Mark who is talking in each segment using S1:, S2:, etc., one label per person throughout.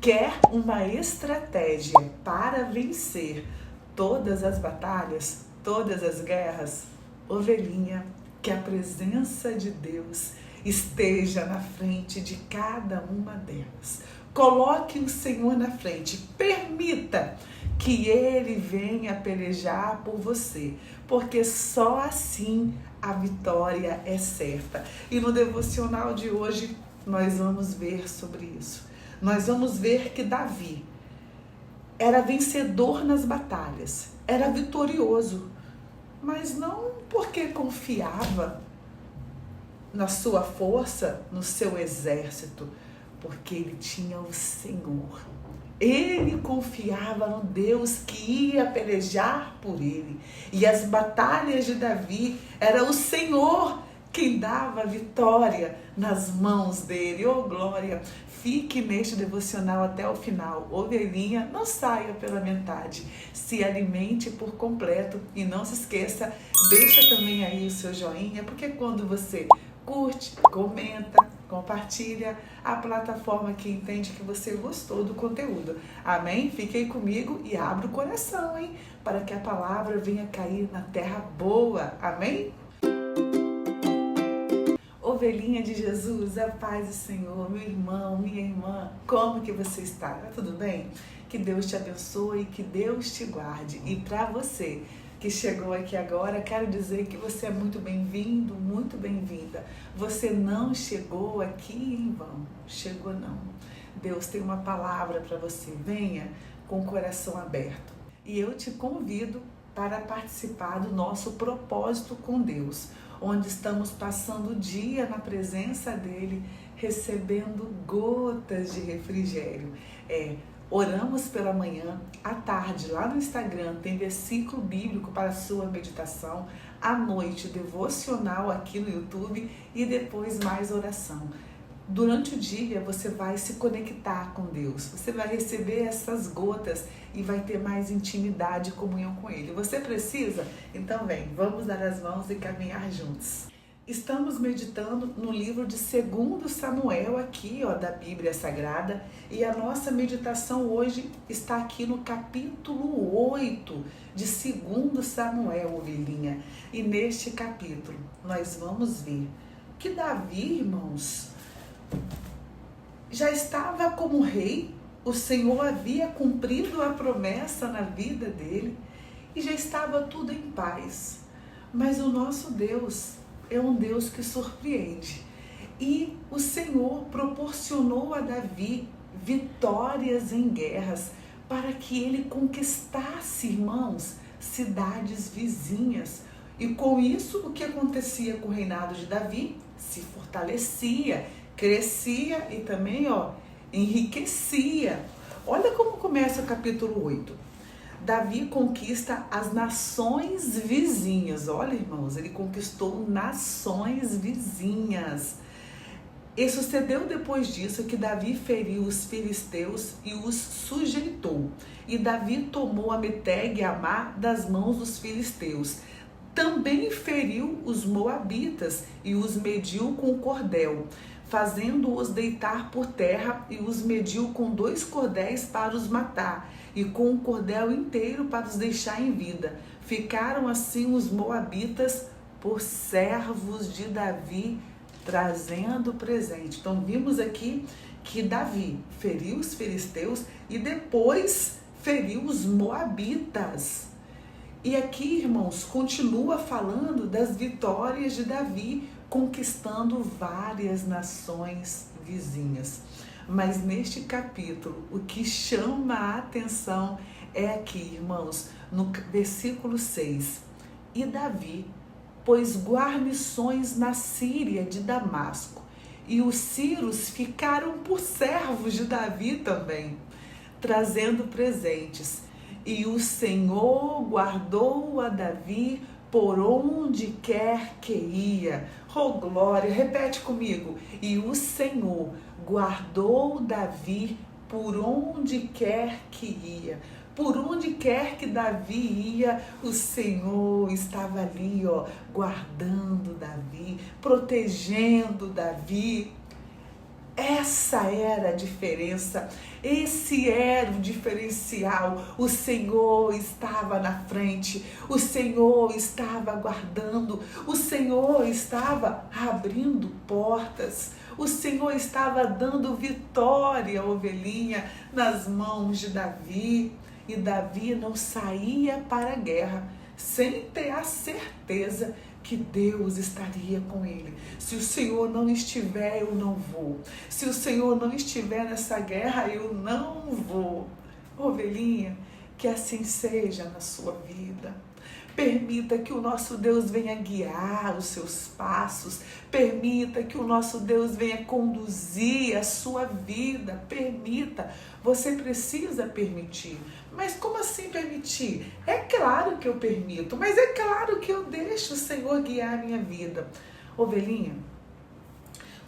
S1: Quer uma estratégia para vencer todas as batalhas, todas as guerras? Ovelhinha, que a presença de Deus esteja na frente de cada uma delas. Coloque o Senhor na frente, permita que Ele venha pelejar por você, porque só assim a vitória é certa. E no devocional de hoje nós vamos ver sobre isso. Nós vamos ver que Davi era vencedor nas batalhas, era vitorioso, mas não porque confiava na sua força, no seu exército, porque ele tinha o Senhor. Ele confiava no Deus que ia pelejar por ele. E as batalhas de Davi, era o Senhor quem dava a vitória nas mãos dele. Oh, glória! Fique neste devocional até o final. Ovelhinha, não saia pela metade. Se alimente por completo. E não se esqueça, deixa também aí o seu joinha, porque quando você curte, comenta, compartilha, a plataforma que entende que você gostou do conteúdo. Amém? Fique aí comigo e abra o coração, hein? Para que a palavra venha cair na terra boa. Amém? Ovelhinha de Jesus, a paz do Senhor, meu irmão, minha irmã, como que você está? Tá tudo bem? Que Deus te abençoe, que Deus te guarde. E para você que chegou aqui agora, quero dizer que você é muito bem-vindo, muito bem-vinda. Você não chegou aqui em vão, chegou não. Deus tem uma palavra para você, venha com o coração aberto. E eu te convido para participar do nosso propósito com Deus, onde estamos passando o dia na presença dele, recebendo gotas de refrigério. Oramos pela manhã, à tarde, lá no Instagram, tem versículo bíblico para a sua meditação, à noite, devocional aqui no YouTube e depois mais oração. Durante o dia você vai se conectar com Deus, você vai receber essas gotas e vai ter mais intimidade e comunhão com Ele. Você precisa? Então vem, vamos dar as mãos e caminhar juntos. Estamos meditando no livro de 2 Samuel aqui, da Bíblia Sagrada, e a nossa meditação hoje está aqui no capítulo 8 de 2 Samuel, ovelhinha. E neste capítulo nós vamos ver que Davi, irmãos, já estava como rei, o Senhor havia cumprido a promessa na vida dele e já estava tudo em paz. Mas o nosso Deus é um Deus que surpreende. E o Senhor proporcionou a Davi vitórias em guerras para que ele conquistasse, irmãos, cidades vizinhas. E com isso, o que acontecia com o reinado de Davi? Se fortalecia, crescia e também, enriquecia. Olha como começa o capítulo 8. Davi conquista as nações vizinhas. Olha, irmãos, ele conquistou nações vizinhas. E sucedeu depois disso que Davi feriu os filisteus e os sujeitou. E Davi tomou a Meteg e Amá das mãos dos filisteus. Também feriu os moabitas e os mediu com cordel, fazendo-os deitar por terra, e os mediu com 2 cordéis para os matar, e com um cordel inteiro para os deixar em vida. Ficaram assim os moabitas por servos de Davi, trazendo presente. Então vimos aqui que Davi feriu os filisteus e depois feriu os moabitas. E aqui, irmãos, continua falando das vitórias de Davi, conquistando várias nações vizinhas. Mas neste capítulo, o que chama a atenção é aqui, irmãos, no versículo 6. E Davi pôs guarnições na Síria de Damasco, e os sírios ficaram por servos de Davi também, trazendo presentes. E o Senhor guardou a Davi por onde quer que ia. Oh, glória! Repete comigo. E o Senhor guardou Davi por onde quer que ia. Por onde quer que Davi ia, o Senhor estava ali, guardando Davi, protegendo Davi. Essa era a diferença, esse era o diferencial. O Senhor estava na frente, o Senhor estava guardando, o Senhor estava abrindo portas, o Senhor estava dando vitória, ovelhinha, nas mãos de Davi. E Davi não saía para a guerra sem ter a certeza que Deus estaria com ele. Se o Senhor não estiver, eu não vou. Se o Senhor não estiver nessa guerra, eu não vou. Ovelhinha, que assim seja na sua vida. Permita que o nosso Deus venha guiar os seus passos. Permita que o nosso Deus venha conduzir a sua vida. Permita. Você precisa permitir. Mas como assim permitir? É claro que eu permito, mas é claro que eu deixo o Senhor guiar a minha vida. Ovelhinha,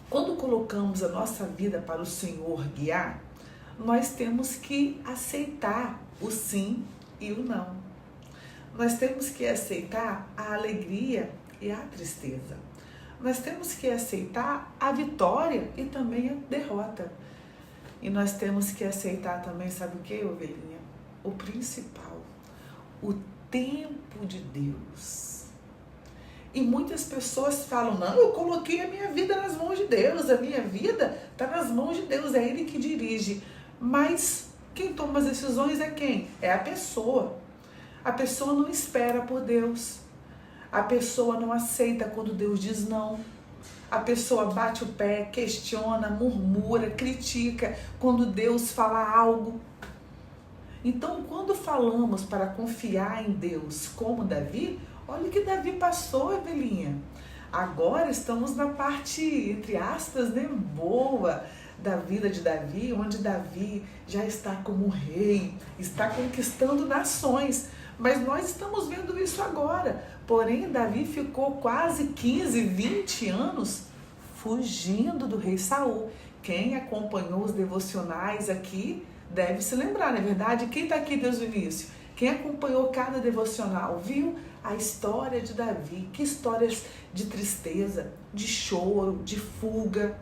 S1: quando colocamos a nossa vida para o Senhor guiar, nós temos que aceitar o sim e o não. Nós temos que aceitar a alegria e a tristeza. Nós temos que aceitar a vitória e também a derrota. E nós temos que aceitar também, sabe o que, ovelhinha? O principal, o tempo de Deus. E muitas pessoas falam, não, eu coloquei a minha vida nas mãos de Deus, a minha vida está nas mãos de Deus, é Ele que dirige. Mas quem toma as decisões é quem? É a pessoa. A pessoa não espera por Deus. A pessoa não aceita quando Deus diz não. A pessoa bate o pé, questiona, murmura, critica quando Deus fala algo. Então, quando falamos para confiar em Deus como Davi, olha o que Davi passou, ovelhinha. Agora estamos na parte, entre aspas, né, boa da vida de Davi, onde Davi já está como rei, está conquistando nações. Mas nós estamos vendo isso agora. Porém, Davi ficou quase 15, 20 anos fugindo do rei Saul. Quem acompanhou os devocionais aqui deve se lembrar, não é verdade? Quem está aqui desde o início? Quem acompanhou cada devocional viu a história de Davi. Que histórias de tristeza, de choro, de fuga,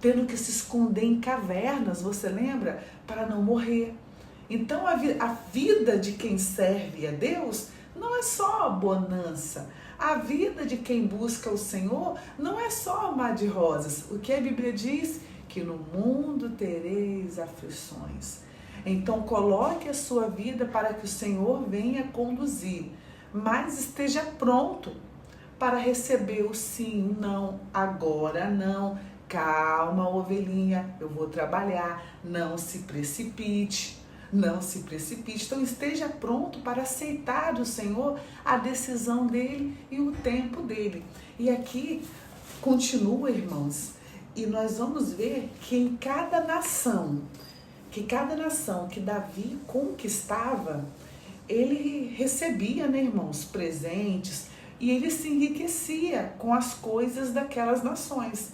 S1: tendo que se esconder em cavernas, você lembra? Para não morrer. Então a vida de quem serve a Deus não é só bonança. A vida de quem busca o Senhor não é só mar de rosas. O que a Bíblia diz? Que no mundo tereis aflições. Então coloque a sua vida para que o Senhor venha conduzir, mas esteja pronto para receber o sim, o não, agora não. Calma, ovelhinha, eu vou trabalhar, não se precipite. Não se precipite, então esteja pronto para aceitar do Senhor a decisão dele e o tempo dele. E aqui continua, irmãos, e nós vamos ver que em cada nação que Davi conquistava, ele recebia, né, irmãos, presentes, e ele se enriquecia com as coisas daquelas nações.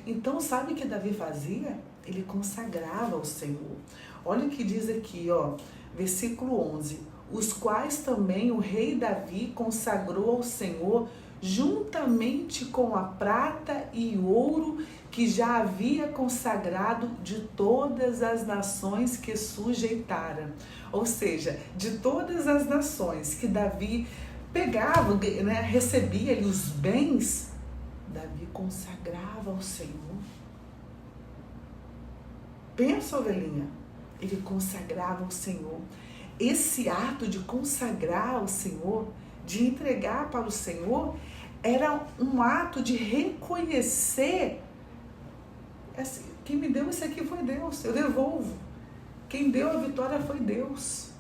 S1: Então, sabe o que Davi fazia? Ele consagrava ao Senhor. Olha o que diz aqui, ó, versículo 11. Os quais também o rei Davi consagrou ao Senhor, juntamente com a prata e ouro que já havia consagrado de todas as nações que sujeitara. Ou seja, de todas as nações que Davi pegava, né, recebia ali os bens, Davi consagrava ao Senhor. Pensa, ovelhinha, ele consagrava ao Senhor. Esse ato de consagrar ao Senhor, de entregar para o Senhor, era um ato de reconhecer, assim, quem me deu isso aqui foi Deus, eu devolvo. Quem deu a vitória foi Deus.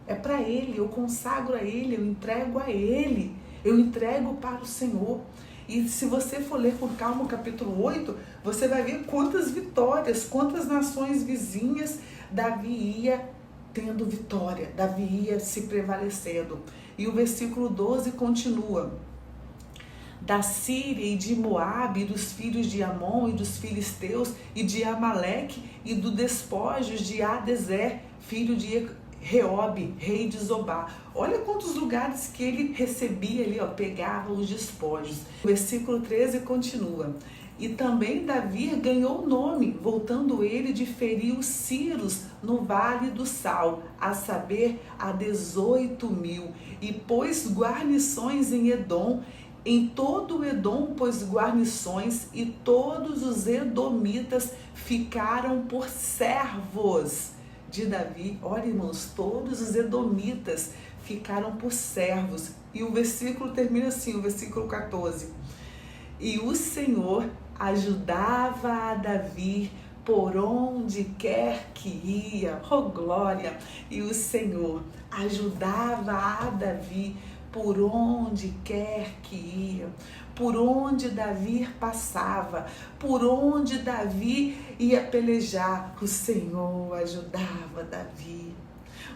S1: É para Ele, eu consagro a Ele, eu entrego a Ele, eu entrego para o Senhor. E se você for ler com calma o capítulo 8, você vai ver quantas vitórias, quantas nações vizinhas Davi ia tendo vitória, Davi ia se prevalecendo. E o versículo 12 continua: da Síria e de Moabe, e dos filhos de Amon e dos filisteus, e de Amaleque, e do despojos de Adezer, filho de Reobe, rei de Zobá. Olha quantos lugares que ele recebia ali, ó, pegava os despojos. O versículo 13 continua: E também Davi ganhou nome, voltando ele de ferir os ciros no Vale do Sal, a saber, a 18.000, e pôs guarnições em Edom. Em todo o Edom pôs guarnições, e todos os edomitas ficaram por servos de Davi. Olha, irmãos, todos os edomitas ficaram por servos. E o versículo termina assim, o versículo 14. E o Senhor ajudava a Davi por onde quer que ia. Oh, glória! E o Senhor ajudava a Davi por onde quer que ia, por onde Davi passava, por onde Davi ia pelejar. O Senhor ajudava Davi.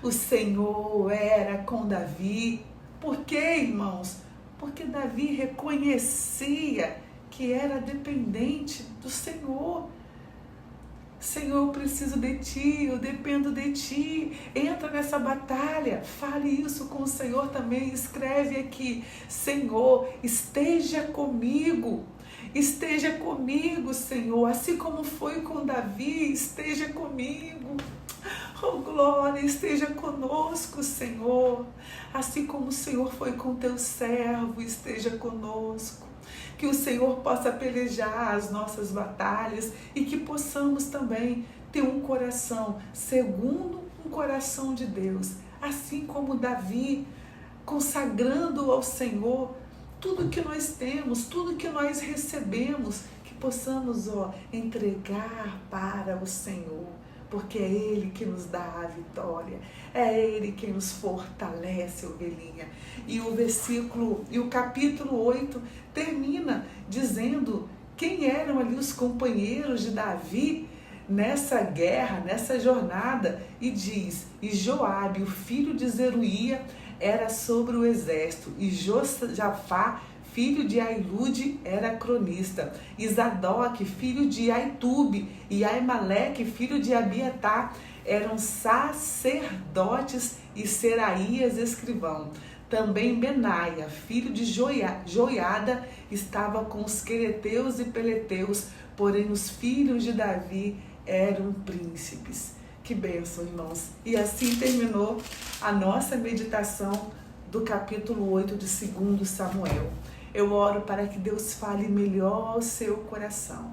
S1: O Senhor era com Davi. Por quê, irmãos? Porque Davi reconhecia que era dependente do Senhor. Senhor, eu preciso de Ti, eu dependo de Ti. Entra nessa batalha, fale isso com o Senhor também. Escreve aqui: Senhor, esteja comigo. Esteja comigo, Senhor, assim como foi com Davi, esteja comigo. Oh, glória, esteja conosco, Senhor. Assim como o Senhor foi com teu servo, esteja conosco. Que o Senhor possa pelejar as nossas batalhas e que possamos também ter um coração segundo um coração de Deus. Assim como Davi, consagrando ao Senhor tudo que nós temos, tudo que nós recebemos, que possamos entregar para o Senhor. Porque é Ele que nos dá a vitória, é Ele quem nos fortalece, ovelhinha. E o capítulo 8 termina dizendo quem eram ali os companheiros de Davi nessa guerra, nessa jornada, e diz: e Joabe, o filho de Zeruia, era sobre o exército, e Josafá, filho de Ailude, era cronista. E Zadok, filho de Aitube, e Aimaleque, filho de Abiatar, eram sacerdotes, e Seraías, escrivão. Também Benaia, filho de Joiada, estava com os quereteus e peleteus, porém os filhos de Davi eram príncipes. Que bênção, irmãos! E assim terminou a nossa meditação do capítulo 8 de 2 Samuel. Eu oro para que Deus fale melhor ao seu coração.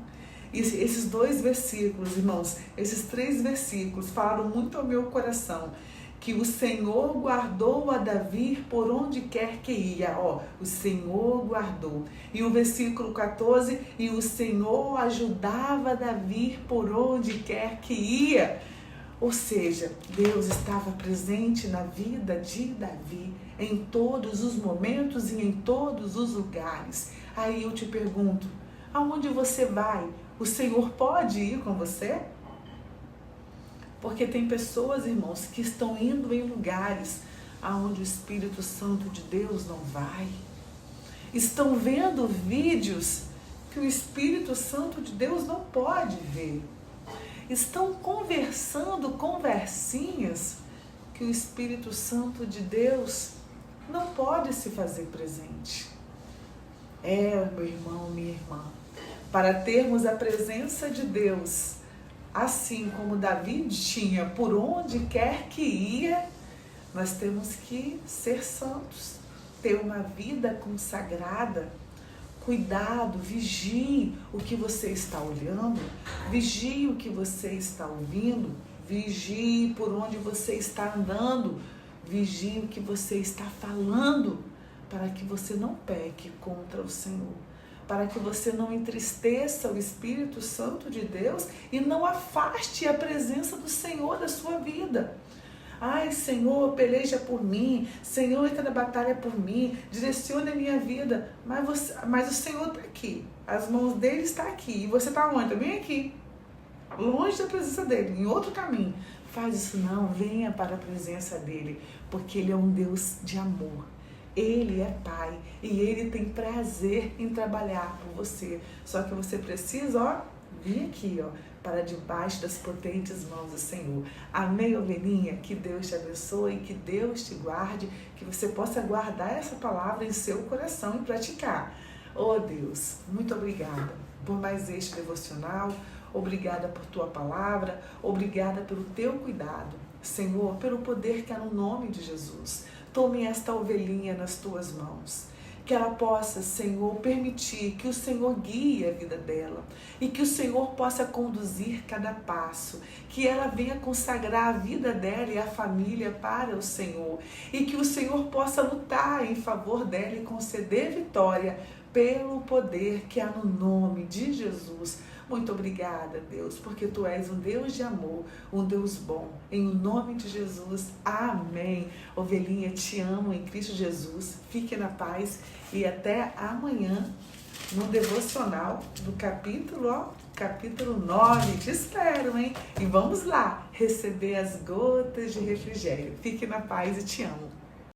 S1: E esses 2 versículos, irmãos, esses 3 versículos falaram muito ao meu coração. Que o Senhor guardou a Davi por onde quer que ia. O Senhor guardou. E o versículo 14, e o Senhor ajudava Davi por onde quer que ia. Ou seja, Deus estava presente na vida de Davi em todos os momentos e em todos os lugares. Aí eu te pergunto, aonde você vai? O Senhor pode ir com você? Porque tem pessoas, irmãos, que estão indo em lugares aonde o Espírito Santo de Deus não vai. Estão vendo vídeos que o Espírito Santo de Deus não pode ver. Estão conversando conversinhas que o Espírito Santo de Deus não pode se fazer presente. Meu irmão, minha irmã, para termos a presença de Deus, assim como Davi tinha por onde quer que ia, nós temos que ser santos, ter uma vida consagrada. Cuidado, vigie o que você está olhando, vigie o que você está ouvindo, vigie por onde você está andando, vigie o que você está falando, para que você não peque contra o Senhor, para que você não entristeça o Espírito Santo de Deus e não afaste a presença do Senhor da sua vida. Ai, Senhor, peleja por mim. Senhor, entra na batalha por mim. Direcione a minha vida. Mas o Senhor está aqui. As mãos dele estão aqui. E você está onde? Também aqui. Longe da presença dele. Em outro caminho. Faz isso não. Venha para a presença dele. Porque ele é um Deus de amor. Ele é Pai. E ele tem prazer em trabalhar por você. Só que você precisa, vir aqui, para debaixo das potentes mãos do Senhor. Amém, ovelhinha? Que Deus te abençoe, que Deus te guarde, que você possa guardar essa palavra em seu coração e praticar. Oh, Deus, muito obrigada. por mais este devocional. Obrigada por tua palavra. Obrigada pelo teu cuidado. Senhor, pelo poder que há no nome de Jesus. Tome esta ovelhinha nas tuas mãos. Que ela possa, Senhor, permitir que o Senhor guie a vida dela e que o Senhor possa conduzir cada passo, que ela venha consagrar a vida dela e a família para o Senhor e que o Senhor possa lutar em favor dela e conceder vitória pelo poder que há no nome de Jesus. Muito obrigada, Deus, porque Tu és um Deus de amor, um Deus bom. Em nome de Jesus, amém. Ovelhinha, te amo em Cristo Jesus. Fique na paz e até amanhã no devocional do capítulo 9. Te espero, hein? E vamos lá receber as gotas de refrigério. Fique na paz e te amo.